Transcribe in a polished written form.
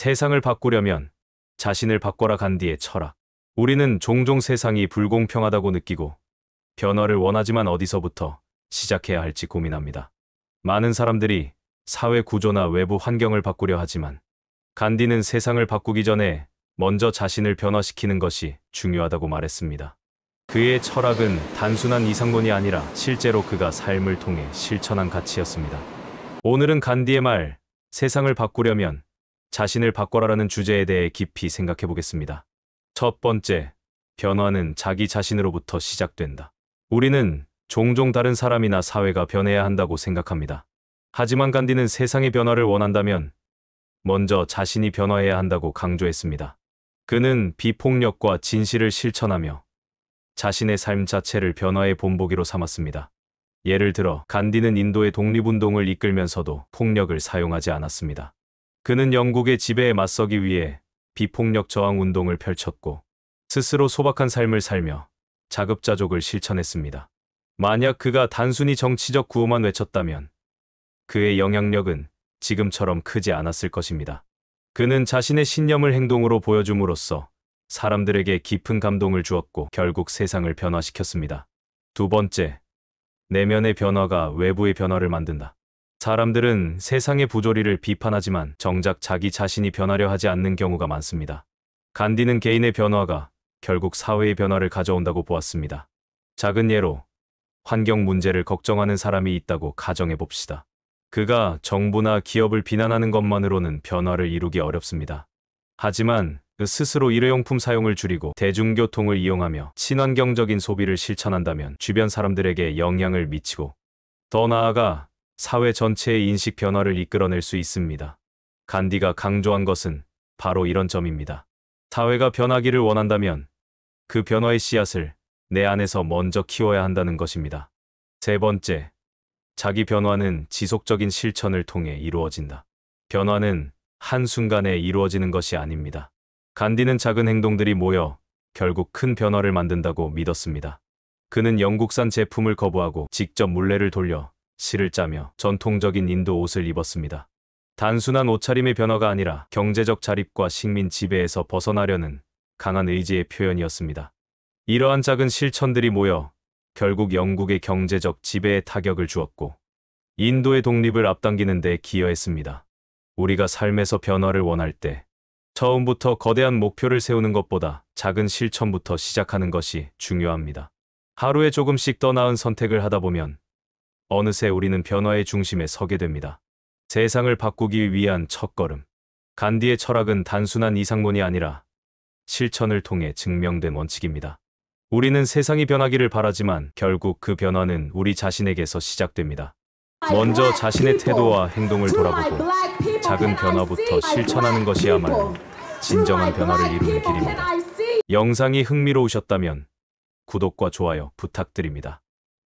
세상을 바꾸려면 자신을 바꿔라. 간디의 철학. 우리는 종종 세상이 불공평하다고 느끼고 변화를 원하지만 어디서부터 시작해야 할지 고민합니다. 많은 사람들이 사회 구조나 외부 환경을 바꾸려 하지만 간디는 세상을 바꾸기 전에 먼저 자신을 변화시키는 것이 중요하다고 말했습니다. 그의 철학은 단순한 이상론이 아니라 실제로 그가 삶을 통해 실천한 가치였습니다. 오늘은 간디의 말, 세상을 바꾸려면 자신을 바꿔라라는 주제에 대해 깊이 생각해 보겠습니다. 첫 번째, 변화는 자기 자신으로부터 시작된다. 우리는 종종 다른 사람이나 사회가 변해야 한다고 생각합니다. 하지만 간디는 세상의 변화를 원한다면 먼저 자신이 변화해야 한다고 강조했습니다. 그는 비폭력과 진실을 실천하며 자신의 삶 자체를 변화의 본보기로 삼았습니다. 예를 들어 간디는 인도의 독립운동을 이끌면서도 폭력을 사용하지 않았습니다. 그는 영국의 지배에 맞서기 위해 비폭력 저항 운동을 펼쳤고 스스로 소박한 삶을 살며 자급자족을 실천했습니다. 만약 그가 단순히 정치적 구호만 외쳤다면 그의 영향력은 지금처럼 크지 않았을 것입니다. 그는 자신의 신념을 행동으로 보여줌으로써 사람들에게 깊은 감동을 주었고 결국 세상을 변화시켰습니다. 두 번째, 내면의 변화가 외부의 변화를 만든다. 사람들은 세상의 부조리를 비판하지만 정작 자기 자신이 변하려 하지 않는 경우가 많습니다. 간디는 개인의 변화가 결국 사회의 변화를 가져온다고 보았습니다. 작은 예로 환경 문제를 걱정하는 사람이 있다고 가정해 봅시다. 그가 정부나 기업을 비난하는 것만으로는 변화를 이루기 어렵습니다. 하지만 그 스스로 일회용품 사용을 줄이고 대중교통을 이용하며 친환경적인 소비를 실천한다면 주변 사람들에게 영향을 미치고 더 나아가 사회 전체의 인식 변화를 이끌어낼 수 있습니다. 간디가 강조한 것은 바로 이런 점입니다. 사회가 변하기를 원한다면 그 변화의 씨앗을 내 안에서 먼저 키워야 한다는 것입니다. 세 번째, 자기 변화는 지속적인 실천을 통해 이루어진다. 변화는 한순간에 이루어지는 것이 아닙니다. 간디는 작은 행동들이 모여 결국 큰 변화를 만든다고 믿었습니다. 그는 영국산 제품을 거부하고 직접 물레를 돌려 실을 짜며 전통적인 인도 옷을 입었습니다. 단순한 옷차림의 변화가 아니라 경제적 자립과 식민 지배에서 벗어나려는 강한 의지의 표현이었습니다. 이러한 작은 실천들이 모여 결국 영국의 경제적 지배에 타격을 주었고 인도의 독립을 앞당기는 데 기여했습니다. 우리가 삶에서 변화를 원할 때 처음부터 거대한 목표를 세우는 것보다 작은 실천부터 시작하는 것이 중요합니다. 하루에 조금씩 더 나은 선택을 하다 보면 어느새 우리는 변화의 중심에 서게 됩니다. 세상을 바꾸기 위한 첫걸음. 간디의 철학은 단순한 이상론이 아니라 실천을 통해 증명된 원칙입니다. 우리는 세상이 변하기를 바라지만 결국 그 변화는 우리 자신에게서 시작됩니다. 먼저 자신의 태도와 행동을 돌아보고 작은 변화부터 실천하는 것이야말로 진정한 변화를 이루는 길입니다. 영상이 흥미로우셨다면 구독과 좋아요 부탁드립니다.